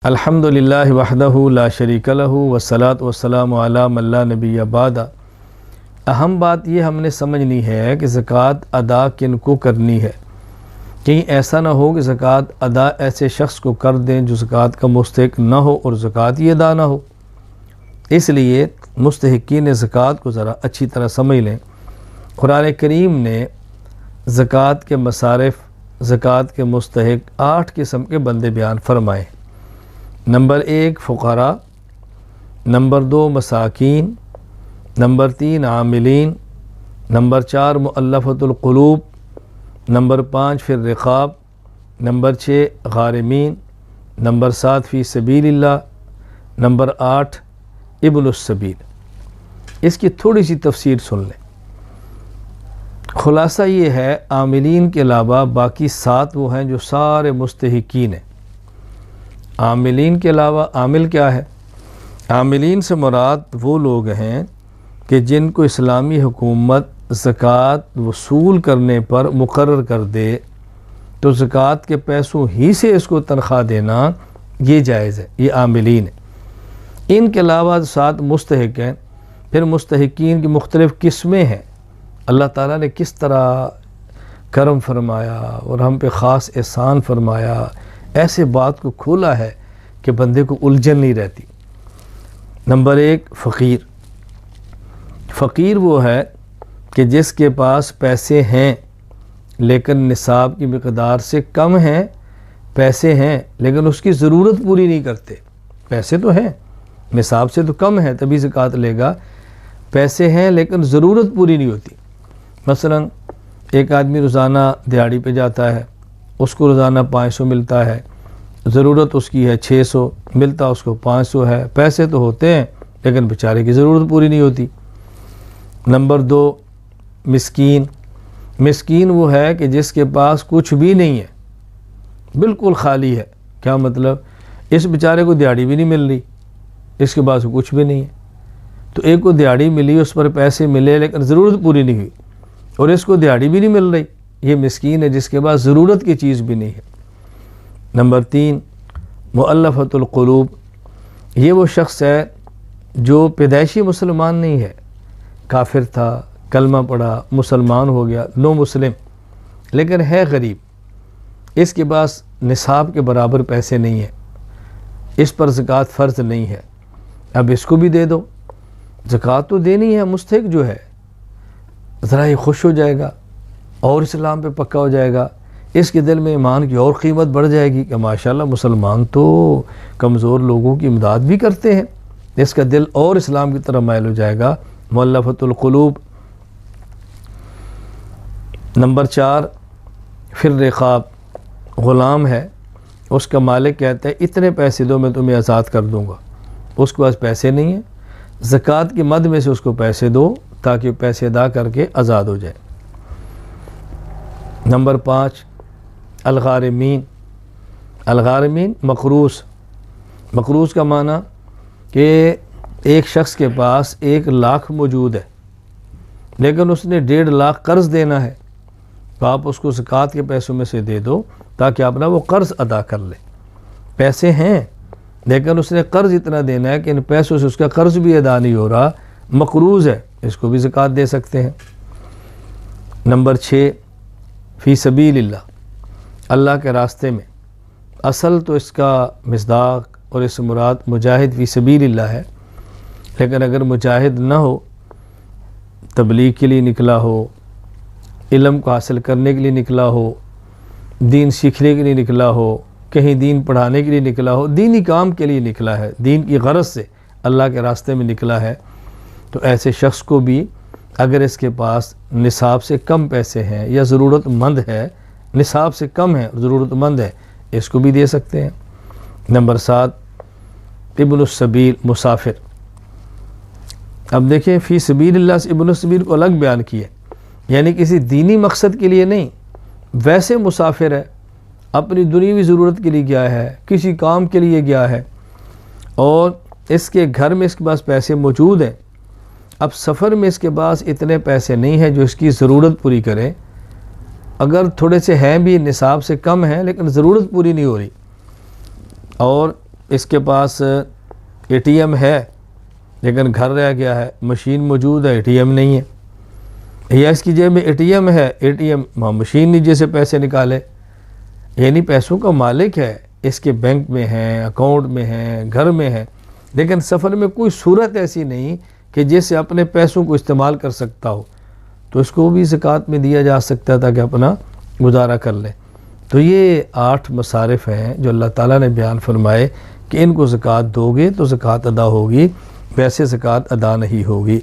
अल्हम्दुलिल्लाहि वहदहु ला शरीका लहु वस्सलातु वस्सलामु अला मन ला नबिय्य बादा। अहम बात ये हमने समझनी है कि ज़कात अदा किन को करनी है। कहीं ऐसा ना हो कि ज़कात अदा ऐसे शख्स को कर दें जो ज़कात का मुस्तहिक ना हो और ज़कात ही अदा ना हो। इसलिए मुस्तहिकीन ज़कात को ज़रा अच्छी तरह समझ लें। कुरान करीम ने ज़कात के मसारिफ़, ज़कात के मुस्तहिक 8 किस्म के बंदे बयान फरमाए। नंबर 1 फ़ुक़रा, नंबर 2 मसाकीन, नंबर 3 आमिलीन, नंबर 4 मुअल्लफ़तुल क़ुलूब, नंबर 5 फिर रिक़ाब, नंबर 6 गारिमीन, नंबर 7 फ़ी सबीलिल्लाह, नंबर 8 इब्नुस सबील। इसकी थोड़ी सी तफसीर सुन लें। खुलासा ये है, आमिलीन के अलावा बाकी 7 वो हैं जो सारे मुस्तहिकीन हैं। आमिलीन के अलावा आमिल क्या है? आमिलीन से मुराद वो लोग हैं कि जिनको इस्लामी हुकूमत ज़कात वसूल करने पर मुकर्रर कर दे तो ज़कात के पैसों ही से इसको तनख्वाह देना ये जायज़ है, ये आमिलीन है। इनके अलावा 7 मुस्तहिक हैं। फिर मुस्तहिकीन की मुख्तलिफ़ किस्में हैं। अल्लाह ताला ने किस तरह करम फरमाया और हम पे ख़ास एहसान फरमाया, ऐसे बात को खोला है कि बंदे को उलझन नहीं रहती। नंबर 1 फ़कीर। फ़कीर वो है कि जिसके पास पैसे हैं लेकिन निसाब की मिक़दार से कम हैं। पैसे हैं लेकिन उसकी ज़रूरत पूरी नहीं करते। पैसे तो हैं, निसाब से तो कम है तभी ज़कात लेगा। पैसे हैं लेकिन ज़रूरत पूरी नहीं होती। मसलन एक आदमी रोज़ाना दिहाड़ी पे जाता है, उसको रोज़ाना 500 मिलता है, ज़रूरत उसकी है 600, मिलता उसको 500 है। पैसे तो होते हैं लेकिन बेचारे की ज़रूरत पूरी नहीं होती। नंबर 2 मिस्कीन। मिस्कीन वो है कि जिसके पास कुछ भी नहीं है, बिल्कुल खाली है। क्या मतलब? इस बेचारे को दिहाड़ी भी नहीं मिल रही, इसके पास कुछ भी नहीं है। तो एक को दिहाड़ी मिली, उस पर पैसे मिले लेकिन ज़रूरत पूरी नहीं हुई, और इसको दिहाड़ी भी नहीं मिल रही। ये मिस्कीन है जिसके पास ज़रूरत की चीज़ भी नहीं है। नंबर 3 मुअल्लफ़तुल क़ुलूब। ये वो शख्स है जो पैदाइशी मुसलमान नहीं है, काफिर था, कलमा पढ़ा, मुसलमान हो गया, नो मुस्लिम, लेकिन है गरीब। इसके पास निसाब के बराबर पैसे नहीं है, इस पर ज़कात फ़र्ज़ नहीं है। अब इसको भी दे दो, ज़कात तो देनी है। मुस्तहिक जो है ज़रा ये खुश हो जाएगा और इस्लाम पे पक्का हो जाएगा। इसके दिल में ईमान की और क़ीमत बढ़ जाएगी कि माशाल्लाह मुसलमान तो कमज़ोर लोगों की इमदाद भी करते हैं। इसका दिल और इस्लाम की तरफ माइल हो जाएगा। मुअल्लफ़तुल क़ुलूब। नंबर 4 फिर रिक़ाब। ग़ुलाम है, उसका मालिक कहता है इतने पैसे दो मैं तुम्हें आज़ाद कर दूँगा। उसके पास पैसे नहीं है, ज़कात की मद में से उसको पैसे दो ताकि पैसे अदा करके आज़ाद हो जाए। नंबर 5 अलगारिमीन। अलगारिमीन मक़रूज़। मक़रूज़ का माना कि एक शख्स के पास 1 लाख मौजूद है लेकिन उसने 1.5 लाख कर्ज़ देना है, तो आप उसको ज़कात के पैसों में से दे दो ताकि अपना वो कर्ज़ अदा कर ले। पैसे हैं लेकिन उसने कर्ज़ इतना देना है कि इन पैसों से उसका कर्ज़ भी अदा नहीं हो रहा, मक़रूज़ है, इसको भी ज़कात दे सकते हैं। नंबर 6 फ़ी सबीलिल्लाह। अल्लाह के रास्ते में। असल तो इसका मिस्दाक और इस मुराद मुजाहिद फ़ी सबीलिल्लाह है, लेकिन अगर मुजाहिद ना हो, तबलीग के लिए निकला हो, इल्म को हासिल करने के लिए निकला हो, दीन सीखने के लिए निकला हो, कहीं दीन पढ़ाने के लिए निकला हो, दीनी काम के लिए निकला है, दीन की गरज से अल्लाह के रास्ते में निकला है, तो ऐसे शख्स को भी अगर इसके पास निसाब से कम पैसे हैं या ज़रूरतमंद है, निसाब से कम है, ज़रूरतमंद है, इसको भी दे सकते हैं। नंबर 7 इब्नुस सबील मुसाफिर। अब देखें फ़ी सबीलिल्लाह से इब्नुस सबील को अलग बयान किया, यानी किसी दीनी मकसद के लिए नहीं, वैसे मुसाफिर है, अपनी दुनियावी ज़रूरत के लिए गया है, किसी काम के लिए गया है और इसके घर में इसके पास पैसे मौजूद हैं। अब सफ़र में इसके पास इतने पैसे नहीं हैं जो इसकी ज़रूरत पूरी करें, अगर थोड़े से हैं भी निसाब से कम हैं लेकिन ज़रूरत पूरी नहीं हो रही, और इसके पास एटीएम है लेकिन घर रह गया है, मशीन मौजूद है, एटीएम नहीं है, या इसकी जेब में एटीएम है, एटीएम मशीन नहीं जैसे पैसे निकाले, यानी पैसों का मालिक है, इसके बैंक में है, अकाउंट में है, घर में है, लेकिन सफ़र में कोई सूरत ऐसी नहीं कि जैसे अपने पैसों को इस्तेमाल कर सकता हो, तो इसको भी ज़कात में दिया जा सकता है ताकि अपना गुजारा कर ले। तो ये 8 मसारिफ़ हैं जो अल्लाह ताला ने बयान फरमाए कि इनको ज़कात दोगे तो ज़कात अदा होगी, वैसे ज़कात अदा नहीं होगी।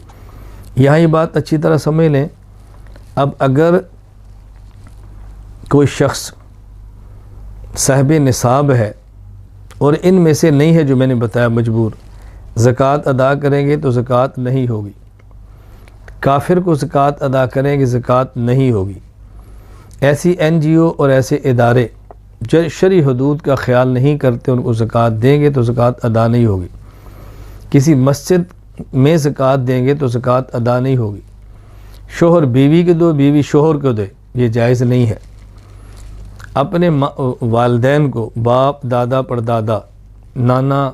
यहाँ ये बात अच्छी तरह समझ लें। अब अगर कोई शख्स साहिब निसाब है और इनमें से नहीं है जो मैंने बताया मजबूर, ज़कात अदा करेंगे तो ज़कात नहीं होगी। काफिर को ज़कात अदा करेंगे ज़कात नहीं होगी। ऐसी NGO और ऐसे इदारे जो शरई हदूद का ख्याल नहीं करते उनको ज़कात देंगे तो ज़कात अदा नहीं होगी। किसी मस्जिद में ज़कात देंगे तो ज़कात अदा नहीं होगी। शोहर बीवी को दो, बीवी शोहर को दे, ये जायज़ नहीं है। अपने वालिदैन को, बाप दादा परदादा, नाना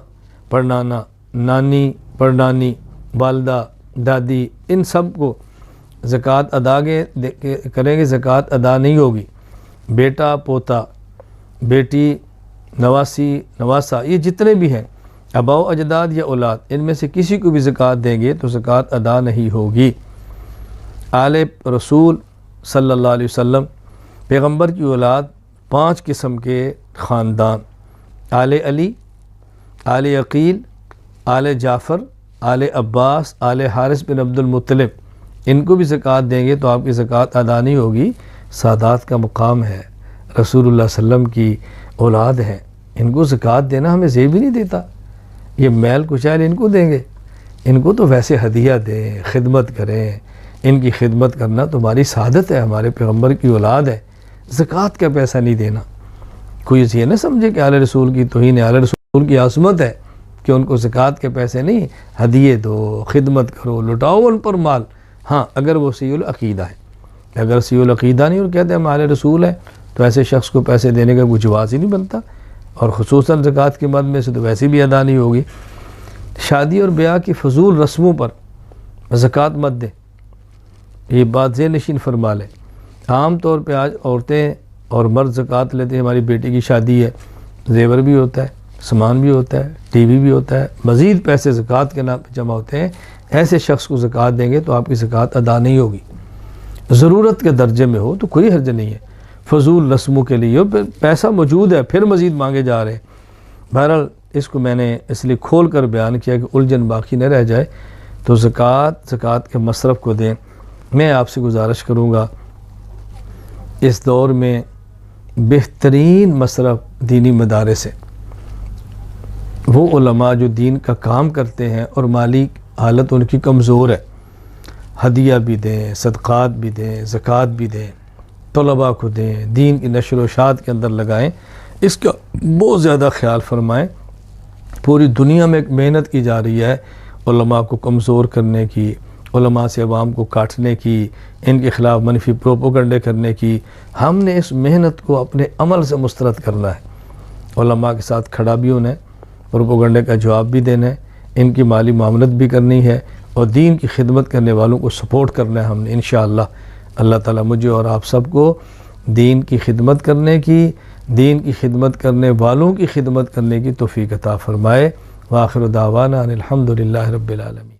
परनाना, नानी परनानी, वालदा दादी, इन सब को ज़कात अदा करेंगे ज़कात अदा नहीं होगी। बेटा पोता, बेटी, नवासी नवासा, ये जितने भी हैं अबाओ अजदाद या औलाद, इनमें से किसी को भी ज़कात देंगे तो ज़कात अदा नहीं होगी। आले रसूल सल्लल्लाहु अलैहि वसल्लम, पैगम्बर की औलाद 5 किस्म के ख़ानदान, आले अली, आले अकील, आले जाफ़र, आले अब्बास, आले हारिस बिन अब्दुल मुत्तलिब, इनको भी ज़कात देंगे तो आपकी ज़कात अदा नहीं होगी। सादात का मुकाम है, रसूलुल्लाह सल्लम की औलाद हैं, इनको ज़कात देना हमें ज़ेब ही नहीं देता। ये मैल कुचैल इनको देंगे, इनको तो वैसे हदिया दें, खिदमत करें, इनकी खिदमत करना तुम्हारी सादत है, हमारे पैगम्बर की औलाद है, ज़कात का पैसा नहीं देना। कोई ये ना समझे कि आले रसूल की तौहीन है, आले रसूल की आसमत है कि उनको ज़कात के पैसे नहीं, हदिये दो, खिदमत करो, लुटाओ उन पर माल। हाँ, अगर वो सहीउल अक़ीदा है, अगर सहीउल अक़ीदा नहीं और कहते हैं हम आले रसूल हैं, तो ऐसे शख्स को पैसे देने का कोई जवाज़ ही नहीं बनता, और ख़ुसूसन ज़कात के मद में से तो वैसे भी अदा नहीं होगी। शादी और ब्याह की फ़जूल रस्मों पर ज़कात मत दे, ये बात ज़हन नशीन फरमा लें। आम तौर पे आज औरतें और मर्द ज़कात लेते हैं, हमारी बेटी की शादी है, जेवर भी होता है, सामान भी होता है, टीवी भी होता है, मज़ीद पैसे ज़कात के नाम पे जमा होते हैं, ऐसे शख्स को ज़कात देंगे तो आपकी ज़कात अदा नहीं होगी। ज़रूरत के दर्जे में हो तो कोई हर्ज नहीं है, फ़जूल रस्मों के लिए पैसा मौजूद है फिर मज़ीद मांगे जा रहे हैं। बहरहाल इसको मैंने इसलिए खोल कर बयान किया कि उलझन बाकी न रह जाए। तो ज़कात के मसरफ़ को दें। मैं आपसे गुजारिश करूँगा, इस दौर में बेहतरीन मसरफ़ दीनी मदारिस से वो उलमा जो दीन का काम करते हैं और माली हालत उनकी कमज़ोर है, हदिया भी दें, सदक़ात भी दें, ज़कात भी दें, तलबा को दें, दीन की नशर व शात के अंदर लगाएं, इसका बहुत ज़्यादा ख्याल फरमाएं। पूरी दुनिया में एक मेहनत की जा रही है उलमा को कमज़ोर करने की, उलमा से अवाम को काटने की, इनके ख़िलाफ़ मनफी प्रोपोगंडे करने की। हमने इस मेहनत को अपने अमल से मुस्तरद करना है, उलमा के साथ खड़ा भी होना है, प्रोपोगंडे का जवाब भी देना है, इनकी माली मामलत भी करनी है और दीन की खिदमत करने वालों को सपोर्ट करना है हमने इंशाअल्लाह। अल्लाह ताला मुझे और आप सबको दीन की खिदमत करने की, दीन की खिदमत करने वालों की खिदमत करने की तौफ़ीक़ अता फ़रमाए। व आखिर दावाना अनिल हम्दुलिल्लाहि रब्बिल आलमीन।